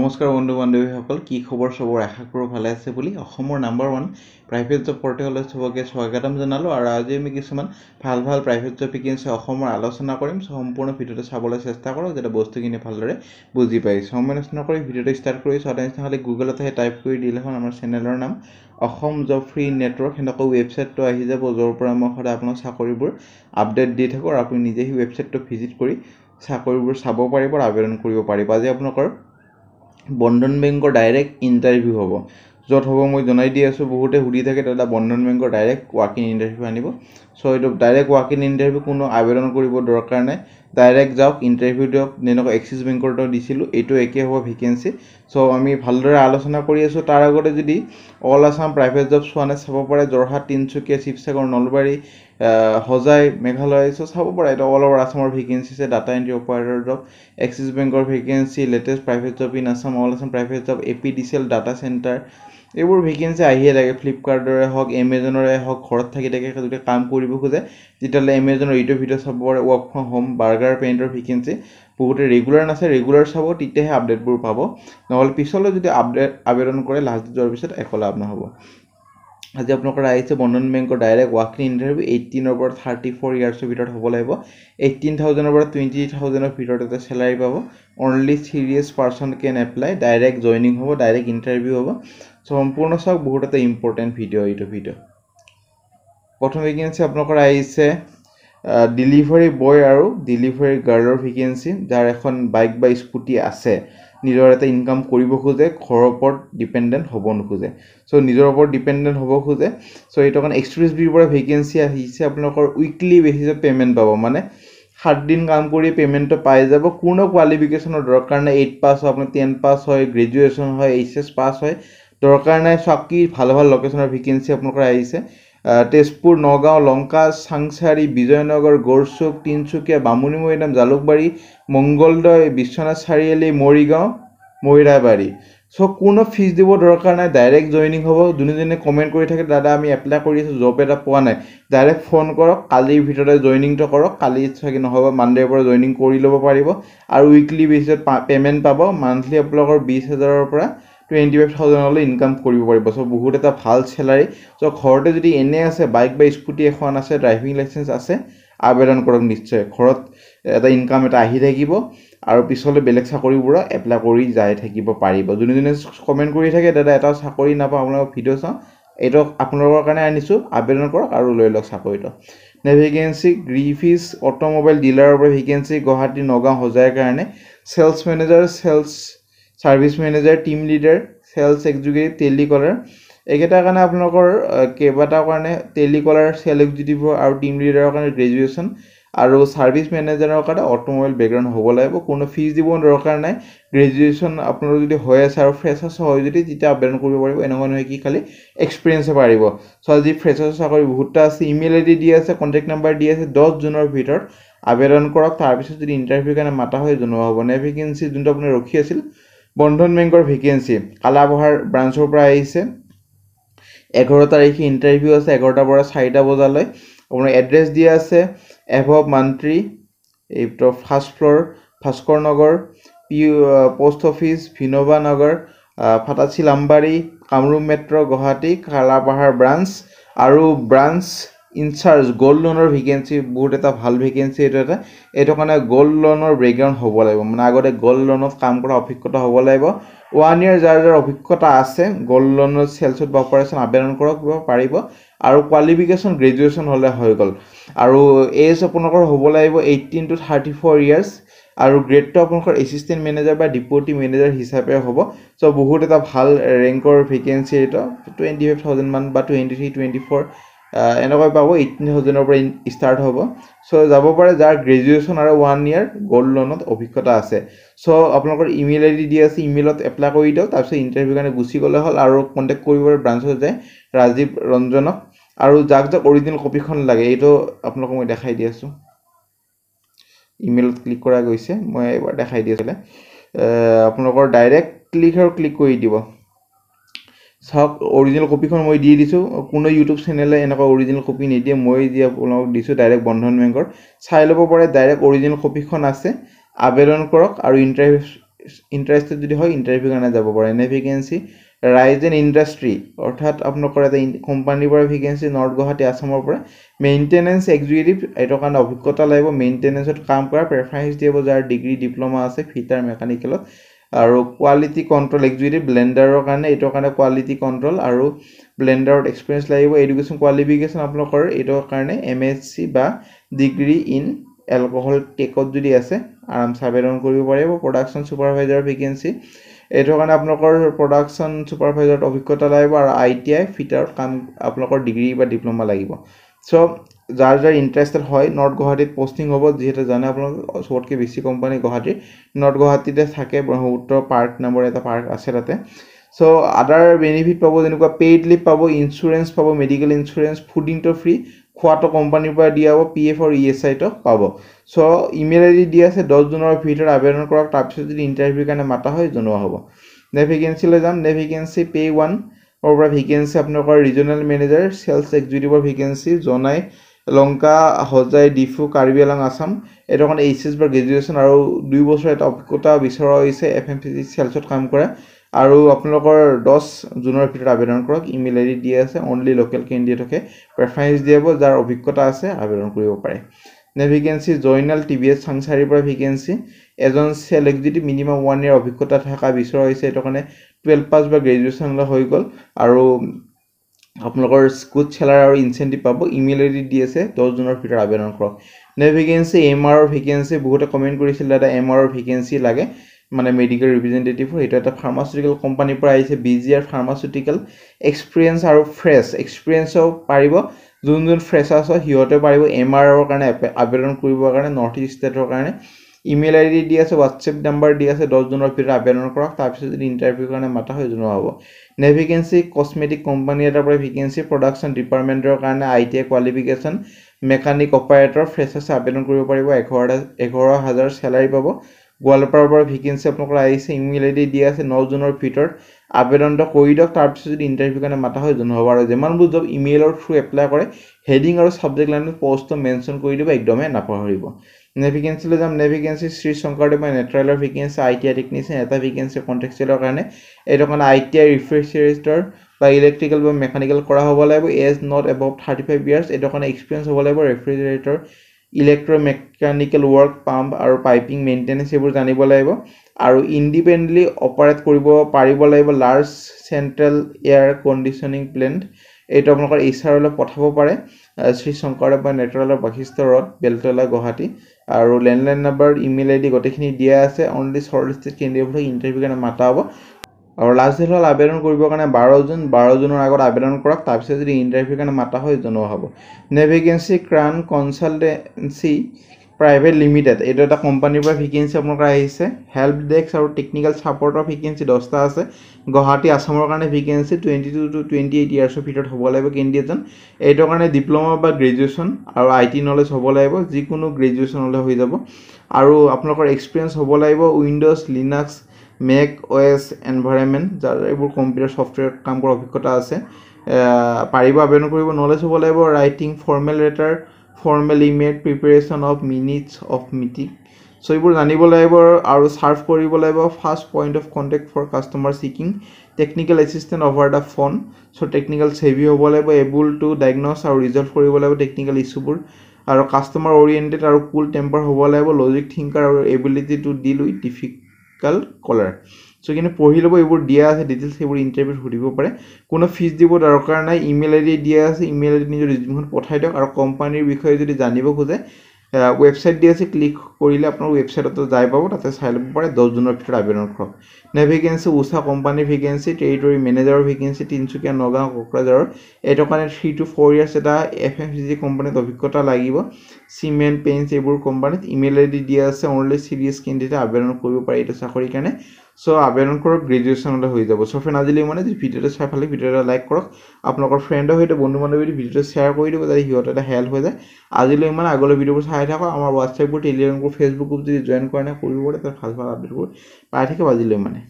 নমস্কাৰ বন্ধু বান্ধৱীসকল কি খবৰ সবৰ আশা কৰো ভালে আছে বুলি অসমৰ নাম্বাৰ 1 প্ৰাইভেট জব পৰ্টেললৈ সবকে স্বাগতম জনালো আৰু আজি আমি কিছুমান ভাল প্ৰাইভেট জব ভেকেন্সি অসমৰ আলোচনা কৰিম সম্পূৰ্ণ ভিডিওটো চাবলৈ চেষ্টা কৰক যাতে বস্তুখিনি ভালদৰে বুজি পাই সময় নষ্ট নকৰি ভিডিওটো ষ্টাৰ্ট কৰি সাধাৰণতে হলে গুগলতে টাইপ কৰি দিলে হ'ল আমাৰ চেনেলৰ নাম অসম জব ফ্ৰী নেটৱৰ্ক হেনকৈ ৱেবছাইটটো আহি যাব যৰ পৰা মই সদায় আপোনাক চাকৰিবোৰ আপডেট দি থাকো আৰু আপুনি নিজে এই ৱেবছাইটটো ভিজিট কৰি চাকৰিবোৰ চাব পাৰিব আৰু আবেদন কৰিব পাৰিব আজি আপোনালোকৰ বন্ধন বেংকৰ ডাইৰেক্ট ইন্টাৰভিউ হ'ব যত হ'ব মই জনাই দি আছো বহুতে হুডি থাকে দাদা বন্ধন বেংকৰ ডাইৰেক্ট ৱাক ইন ইন্টাৰভিউ আনিব সো এটো ডাইৰেক্ট ৱাক ইন ইন্টাৰভিউ কোনো আবেদন কৰিব দৰকাৰ নাই ডাইৰেক্ট যাওক ইন্টাৰভিউ দিয়ক নেনক এক্সিস বেংকৰটো দিছিলো এটো একে হ'ব ভেকেন্সি সো আমি ভালদৰে আলোচনা কৰি আছো তাৰ আগতে যদি অল আসাম প্ৰাইভেট জব সোৱানে চাব পাৰে জৰহাট তিনচুকীয়া শিৱসাগৰ নলবাৰী হজাই মেঘালয় সো চাব পাৰে এটা অল ওভাৰ আসামৰ ভেকেন্সি আছে data entry operator job Axis বেংকৰ vacancy latest private job in Assam all Assam private job APDCL data centre এইবোৰ ভেকেন্সি আহিয়ে থাকে ফ্লিপকাৰ্টৰে হওক এমেজনৰে হওক ঘৰত থাকি যদি কাম কৰিব খোজে তেতিয়ালে এমেজনৰ এইটো ভিডিও চাব পাৰে ওয়াৰ্ক ফ্ৰম হোম বাৰ্গাৰ পেইন্টৰ ভেকেন্সি বহুতে ৰেগুলাৰ নাছে ৰেগুলাৰ চাব তেতিয়াহে আপডেটবোৰ পাব নহলে পিছলৈ যদি আবেদন কৰে লাষ্ট যোৱাৰ পিছত একো লাভ নহব আজি আপোনালোকৰ আহিছে বন্ধন বেংকৰ ডাইৰেক্ট ৱাক ইন ইন্টাৰভিউ 18 ৰ পৰা 34 ইয়াৰ্ছৰ ভিতৰত হ'ব লাগিব 18000 ৰ পৰা 20000 ৰ ভিতৰত এটা স্যালাৰি পাব only serious person can apply direct joining হ'ব ডাইৰেক্ট ইন্টাৰভিউ হ'ব সম্পূৰ্ণ চাওক বহুত এটা ইম্পৰ্টেন্ট ভিডিও এইটো ভিডিও প্ৰথম ভেকেন্সি আপোনালোকৰ আহিছে ডেলিভাৰী বয় আৰু ডেলিভাৰী গাৰ্লৰ ভেকেন্সি যাৰ এখন বাইক বা স্কুটি আছে নিজৰ এটা ইনকাম কৰিব খোজে ঘৰৰ ওপৰত ডিপেন্ডেন্ট হ'ব নোখোজে সো নিজৰ ওপৰত ডিপেন্ডেন্ট হ'ব খোজে সো এইটো কাৰণ এক্সপেৰিয়েন্স বিৰ পৰা ভেকেন্সি আহিছে আপোনালোকৰ উইকলি বেসিছত পেমেন্ট পাব মানে 7 দিন কাম কৰি পেমেন্টটো পাই যাব কোনো কোৱালিফিকেশনৰ দৰকাৰ নাই 8 পাস আপুনি 10 পাস হয় গ্ৰেজুৱেচন হয় এইচএস পাস হয় দৰকাৰ নাই সকি ভাল লোকেশনৰ ভেকেন্সি আপোনালোকৰ আহিছে তেজপুৰ নগাঁও লংকা সাংসাৰী বিজয়নগৰ গড়চুক তিনচুকীয়া বামুনী মৈদাম জালুকবাৰী মঙ্গলদৈ বিশ্বনাথ চাৰিআলি মৰিগাঁও মহিৰাবাৰী সো কোনো ফিজ দিব দৰকাৰ নাই ডাইৰেক্ট জয়নিং হ'ব দুনিজনে কমেন্ট কৰি থাকে দাদা আমি এপ্লাই কৰি আছো জব এটা পোৱা নাই ডাইৰেক্ট ফোন কৰক কালিৰ ভিতৰতে জয়নিংটো কৰক কালি থাকি নহব মানডেৰ পৰা জয়নিং কৰি ল'ব পাৰিব আৰু উইকলি বেসিছত পেমেন্ট পাব মান্থলি আপোনালোকৰ 20000 ৰ পৰা 25000 লৈ ইনকাম কৰিব পাৰিব সো বহুত এটা ভাল স্যালাৰি সো ঘৰতে যদি এনে আছে বাইক বা স্কুটি এখন আছে ড্ৰাইভিং লাইসেন্স আছে আবেদন কৰক নিশ্চয় ঘৰত এটা ইনকাম এটা আহি থাকিব আৰু পিছলৈ বেলেগ চাকৰিবোৰ এপ্লাই কৰি যাই থাকিব পাৰিব যোনজনে কমেন্ট কৰি থাকে দাদা এটা চাকৰি নাপাও আপোনালোকৰ ভিডিও চাও এটো আপোনালোকৰ কাৰণে আনিছো আবেদন কৰক আৰু লৈ লওক চাকৰিটো ভেকেন্সি গ্ৰিফিস অটোমোবাইল ডিলাৰৰ পৰা ভেকেন্সি গুৱাহাটী নগাঁও হজাইৰ কাৰণে sales manager sales service manager team leader sales executive telecaller একেটা কাৰণে আপোনালোকৰ কেবাটাৰ কাৰণে টেলিকলাৰ সেল এক্সিকিউটিভ আৰু টিম লিডাৰৰ কাৰণে গ্ৰেজুৱেচন আৰু সাৰ্ভিস ম্যানেজাৰৰ কাৰণে অটোমোবাইল বেকগ্ৰাউণ্ড হ'ব লাগিব কোনো ফিজ দিব দৰকাৰ নাই গ্ৰেজুৱেচন আপোনালোকৰ যদি হৈ আছে আৰু ফ্ৰেছাৰ্ছ হয় যদি তেতিয়া আবেদন কৰিব পাৰিব এনেকুৱা নহয় কি খালি এক্সপেৰিয়েন্স পাৰিব সো আজি ফ্ৰেছাৰ্ছ চাকৰি বহুতটা আছে ইমেইল আইডি দি আছে কন্টাক্ট নাম্বাৰ দি আছে 10 জুনৰ ভিতৰত আবেদন কৰক তাৰ পিছত যদি ইন্টাৰভিউ কাৰণে মাতা হয় জনোৱা হ'ব নে ভেকেন্সি যোনটো আপুনি ৰখি আছিল বন্ধন বেংকৰ ভেকেন্সি কালাবহাৰ ব্ৰাঞ্চৰ পৰা আহিছে 11 তাৰিখে ইন্টাৰভিউ আছে 11টা পৰা 4টা বজালৈ আপোনাৰ এড্ৰেছ দিয়া আছে এভব মন্ত্ৰী এইটো ফাৰ্স্ট ফ্লোৰ ভাস্কৰ নগৰ পোষ্ট অফিস ভিনোবা নগৰ ফাটাচি লাম্বাৰী কামৰূপ মেট্ৰ গুৱাহাটী কালাবহাৰ ব্ৰাঞ্চ আৰু ব্ৰাঞ্চ ইনচাৰ্জ গোল্ড লোনৰ ভেকেন্সি বহুত এটা ভাল ভেকেন্সি এটো কাৰণে গোল্ড লোনৰ ব্যাকগ্ৰাউণ্ড হ'ব লাগিব মানে আগতে গোল্ড লোনত কাম কৰা অভিজ্ঞতা হ'ব লাগিব 1 ইয়াৰ যাৰ অভিজ্ঞতা আছে গোল্ড লোনৰ সেলছত বা অপাৰেশন আবেদন কৰক পাৰিব আৰু কোৱালিফিকেশন গ্ৰেজুৱেচন হলে হৈ গল আৰু এজ আপোনালোকৰ হ'ব লাগিব 18 to 34 ইয়াৰ্ছ আৰু গ্ৰেডটো আপোনালোকৰ এসিস্টেন্ট মেনেজাৰ বা ডিপুটি মেনেজাৰ হিচাপে হ'ব সো বহুত এটা ভাল ৰেংকৰ ভেকেন্সি এটো 25000 মান বা 23 24 এনেকৈ পাব 18000 ৰ পৰা ষ্টাৰ্ট হ'ব সো যাব পাৰে যাৰ গ্ৰেজুৱেচন আৰু 1 ইয়াৰ গোল্ড লোনত অভিজ্ঞতা আছে সো আপোনালোকৰ ইমেইল আইডি দি আছে ইমেইলত এপ্লাই কৰি দিও তাৰ পিছত ইন্টাৰভিউ কাৰণে গুছি গলে হল আৰু কন্টাক্ট কৰিব ব্ৰাঞ্চত যায় ৰাজীৱ ৰঞ্জনক আৰু যাক অৰিজিনাল কপিখন লাগে এটো আপোনালোকক মই দেখাই দি আছো ইমেইলত ক্লিক কৰা গৈছে মই এবাৰ দেখাই দি আছিলে আপোনালোকৰ ডাইৰেক্ট ক্লিক কৰি দিব সব অৰিজিনাল কপিখন মই দি দিছো কোনো ইউটিউব চেনেলে এনেকা অৰিজিনাল কপি নিদিয়ে মই দি আপোনালোকক দিছো ডাইৰেক্ট বন্ধন বেংকৰ চাই ল'ব পাৰে ডাইৰেক্ট অৰিজিনাল কপিখন আছে আবেদন কৰক আৰু ইণ্টাৰেষ্টেড যদি হয় ইণ্টাৰভিউ কাৰণে যাব পাৰে এনে ভেকেঞ্চি ৰাইজেন ইণ্ডাষ্ট্ৰী অৰ্থাৎ আপোনালোকৰ এটা কোম্পানীৰ পৰা ভেকেঞ্চি নৰ্থ গুৱাহাটী আসামৰ পৰা মেইনটেনেন্স এক্সিকিউটিভ এইটো কাৰণে অভিজ্ঞতা লাগিব মেইনটেনেন্সত কাম কৰা প্ৰেফাৰেন্স দিব যাৰ ডিগ্ৰী ডিপ্ল'মা আছে ফিটাৰ মেকানিকেলত আৰু কোৱালিটি কণ্ট্ৰল এক্সিকিউটিভ ব্লেণ্ডাৰৰ কাৰণে এইটো কাৰণে কোৱালিটি কণ্ট্ৰল আৰু ব্লেণ্ডাৰত এক্সপিৰিয়েঞ্চ লাগিব এডুকেশ্যন কোৱালিফিকেশ্যন আপোনালোকৰ এইটো কাৰণে MSc বা ডিগ্ৰী ইন এলকহল টেকত যদি আছে আৰামছে আবেদন কৰিব পাৰিব প্ৰডাকশ্যন ছুপাৰভাইজাৰ ভেকেঞ্চি এইটো কাৰণে আপোনালোকৰ প্ৰডাকশ্যন ছুপাৰভাইজাৰত অভিজ্ঞতা লাগিব আৰু ITI ফিটাৰত কাম আপোনালোকৰ ডিগ্ৰী বা ডিপ্ল'মা লাগিব চ' যাৰ ইণ্টাৰেষ্টেড হয় নৰ্থ গুৱাহাটীত পষ্টিং হ'ব যিহেতু জানে আপোনালোক চবতকৈ বেছি কোম্পানী গুৱাহাটীৰ নৰ্থ গুৱাহাটীতে থাকে ব্ৰহ্মপুত্ৰ পাৰ্ক নামৰ এটা পাৰ্ক আছে তাতে চ' আদাৰ বেনিফিট পাব যেনেকুৱা পেইড লিভ পাব ইঞ্চুৰেঞ্চ পাব মেডিকেল ইঞ্চুৰেঞ্চ ফুডিংটো ফ্ৰী খোৱাটো কোম্পানীৰ পৰা দিয়া হ'ব PF আৰু ESIটো পাব চ' ইমেইল ID দিয়া আছে 10 জুনৰ ভিতৰত আবেদন কৰক তাৰপিছত যদি ইণ্টাৰভিউৰ কাৰণে মাতা হয় জনোৱা হ'ব নে ভেকেঞ্চিলৈ যাম নে ভেকেঞ্চি পে 1 or ভেকেঞ্চি আপোনালোকৰ ৰিজনেল মেনেজাৰ চেলছ এক্সিকিউটিভৰ ভেকেঞ্চি জনাই লংকা হজাই ডিফু কাৰ্বি আংলং আসাম এইটো কাৰণে HS বা গ্ৰেজুৱেশ্যন আৰু 2 বছৰ এটা অভিজ্ঞতা বিচৰা হৈছে FMCG চেলছত কাম কৰা আৰু আপোনালোকৰ 10 জুনৰ ভিতৰত আবেদন কৰক ইমেইল ID দিয়া আছে অনলি লোকেল কেণ্ডিডেটকে প্ৰেফাৰেন্স দিব যাৰ অভিজ্ঞতা আছে আবেদন কৰিব পাৰে নে ভেকেঞ্চি জয়নাল TVS সাংসাৰীৰ পৰা ভেকেঞ্চি এজন চেল এক্সিকিউটিভ মিনিমাম 1 ইয়াৰ অভিজ্ঞতা থকা বিচৰা হৈছে এইটো কাৰণে 12 পাছ বা গ্ৰেজুৱেশ্যন হৈ গ'ল আৰু আপোনালোকৰ স্কুট চেলাৰ আৰু ইনচেন্টিভ পাব ইমেইল ID দি আছে 10 জুনৰ ভিতৰত আবেদন কৰক নে ভেকেঞ্চি MR ভেকেঞ্চি বহুতে কমেন্ট কৰিছিল দাদা MR ভেকেঞ্চি লাগে মানে মেডিকেল ৰিপ্ৰেজেন্টেটিভ এটা এটা ফাৰ্মাচিউটিকেল কোম্পানীৰ পৰা আহিছে BGR ফাৰ্মাচিউটিকেল এক্সপিৰিয়েন্স আৰু ফ্ৰেছ এক্সপিৰিয়েন্সও পাৰিব যোন ফ্ৰেছাৰ্ছ হয় সিহঁতে পাৰিব MR ৰ কাৰণে আবেদন কৰিবৰ কাৰণে নৰ্থ ইষ্ট ষ্টেটৰ কাৰণে ইমেইল ID দি আছে WhatsApp নম্বৰ দি আছে 10 জুনৰ ভিতৰত আবেদন কৰক তাৰপিছত যদি ইণ্টাৰভিউৰ কাৰণে মাতা হয় জনোৱা হ'ব নে ভেকেঞ্চি কসমেটিক কোম্পানী এটাৰ পৰা ভেকেঞ্চি প্ৰডাকশ্যন ডিপাৰ্টমেণ্টৰ কাৰণে ITI qualification mechanic operator freshers আবেদন কৰিব পাৰিব 11,000 চেলাৰী পাব গোৱালপাৰাৰ পৰা ভেকেঞ্চি আপোনালোকৰ আহিছে ইমেইল ID দিয়া আছে 9 জুনৰ ভিতৰত আবেদনটো কৰি দিয়ক তাৰপিছত যদি ইণ্টাৰভিউৰ কাৰণে মাতা হয় জনোৱা হ'ব আৰু যিমানবোৰ জব ইমেইলৰ থ্ৰু এপ্লাই কৰে হেডিং আৰু সাবজেক্ট লাইনত পোষ্টটো মেনশ্যন কৰি দিব একদমে নাপাহৰিব নে ভেকেঞ্চিলৈ যাম নে ভেকেঞ্চি শ্ৰী শংকৰদেৱ নেট্ৰেলৰ ভেকেঞ্চি ITI টেকনিচিয়ান এটা ভেকেঞ্চি কন্ট্ৰেকচুৱেলৰ কাৰণে এইটো কাৰণে ITI ৰিফ্ৰিজাৰেটৰ বা ইলেক্ট্ৰিকেল বা মেকানিকেল কৰা হ'ব লাগিব এজ নট এবভ 35 ইয়াৰ্ছ এইটো কাৰণে এক্সপিৰিয়েন্স হ'ব লাগিব ৰেফ্ৰিজাৰেটৰ ইলেক্ট্ৰমেকানিকেল ৱৰ্ক পাম্প আৰু পাইপিং মেইনটেনেন্স এইবোৰ জানিব লাগিব আৰু ইণ্ডিপেণ্ডেণ্টলি অপাৰেট কৰিব পাৰিব লাগিব large central air conditioning plant এইটো আপোনালোকৰ HR-লৈ পঠাব পাৰে শ্ৰী শংকৰদেৱ বা নেট্ৰেলৰ বশিষ্ঠ ৰোড বেলতলা গুৱাহাটী আৰু লেণ্ডলাইন নম্বৰ ইমেইল ID গোটেইখিনি দিয়া আছে অনলি শৰ্টলিষ্টেড কেণ্ডিডেটক ইণ্টাৰভিউৰ কাৰণে মাতা হ'ব আৰু লাষ্ট ডেট হ'ল আবেদন কৰিবৰ কাৰণে 12 জুনৰ আগত আবেদন কৰক তাৰপিছত যদি ইণ্টাৰভিউৰ কাৰণে মাতা হয় জনোৱা হ'ব নে ভেকেঞ্চি ক্ৰান কনচালটেন্সি প্ৰাইভেট লিমিটেড এইটো এটা কোম্পানীৰ পৰা ভেকেঞ্চি আপোনালোকৰ আহিছে হেল্প ডেস্ক আৰু টেকনিকেল ছাপৰ্টৰ ভেকেঞ্চি 10টা আছে গুৱাহাটী আসামৰ কাৰণে ভেকেঞ্চি 22 to 28 ইয়াৰ্ছৰ ভিতৰত হ'ব লাগিব কেণ্ডিডেটজন এইটো কাৰণে ডিপ্ল'মা বা গ্ৰেজুৱেশ্যন আৰু IT নলেজ হ'ব লাগিব যিকোনো গ্ৰেজুৱেশ্যন হ'লে হৈ যাব আৰু আপোনালোকৰ এক্সপিৰিয়েন্স হ'ব লাগিব Windows Linux make OS environment যাৰ এইবোৰ কম্পিউটাৰ ছফ্টৱেৰত কাম কৰাৰ অভিজ্ঞতা আছে পাৰিব আবেদন কৰিব নলেজ হ'ব লাগিব writing formal letter formal email preparation of minutes of meeting so' এইবোৰ জানিব লাগিব আৰু চাৰ্ভ কৰিব লাগিব first point of contact for customer seeking technical assistance over the phone so' technical savvy হ'ব লাগিব এবল টু ডায়গনছ আৰু ৰিজল্ভ কৰিব লাগিব টেকনিকেল ইছ্যুবোৰ আৰু কাষ্টমাৰ অৰিয়েণ্টেড আৰু কুল টেম্পাৰ হ'ব লাগিব লজিক থিংকাৰ আৰু ability to deal with difficult caller so' কিন্তু পঢ়ি ল'ব এইবোৰ দিয়া আছে ডিটেইলছ এইবোৰ ইণ্টাৰভিউত সুধিব পাৰে কোনো ফিজ দিব দৰকাৰ নাই ইমেইল ID দিয়া আছে ইমেইল ID নিজৰ ৰিজিউমখন পঠাই দিয়ক আৰু কোম্পানীৰ বিষয়ে যদি জানিব খোজে ৱেবছাইট দি আছে ক্লিক কৰিলে আপোনাৰ ৱেবছাইটতো যাই পাব তাতে চাই ল'ব পাৰে 10 জুনৰ ভিতৰত আবেদন কৰক নে ভেকেঞ্চি উষা কোম্পানীৰ ভেকেঞ্চি টেৰিটৰী মেনেজাৰৰ ভেকেঞ্চি তিনচুকীয়া নগাঁও কোকৰাঝাৰৰ এইটো কাৰণে 3 to 4 ইয়াৰ্ছ এটা FMCG কোম্পানীত অভিজ্ঞতা লাগিব চিমেণ্ট পেইণ্টছ এইবোৰ কোম্পানীত ইমেইল ID দিয়া আছে অনলি চিৰিয়াছ কেণ্ডিডেটে আবেদন কৰিব পাৰে এইটো চাকৰিৰ কাৰণে চ' আবেদন কৰক গ্ৰেজুৱেশ্যনলৈ হৈ যাব চ' ফ্ৰেণ্ড আজিলৈ মানে যে ভিডিঅ'টো চাই ফালে ভিডিঅ'টো লাইক কৰক আপোনালোকৰ ফ্ৰেণ্ডৰ সৈতে বন্ধু বান্ধৱীৰ ভিডিঅ'টো শ্বেয়াৰ কৰি দিব যাতে সিহঁতৰ এটা হেল্প হৈ যায় আজিলৈ মানে আগলৈ ভিডিঅ'বোৰ চাই থাকক আমাৰ হোৱাটছএপবোৰ টেলিগ্ৰামবোৰ ফেচবুকবোৰ যদি জইন কৰা নাই কৰিব পাৰে তাত ভাল আপডেটবোৰ পাই থাকিব আজিলৈ মানে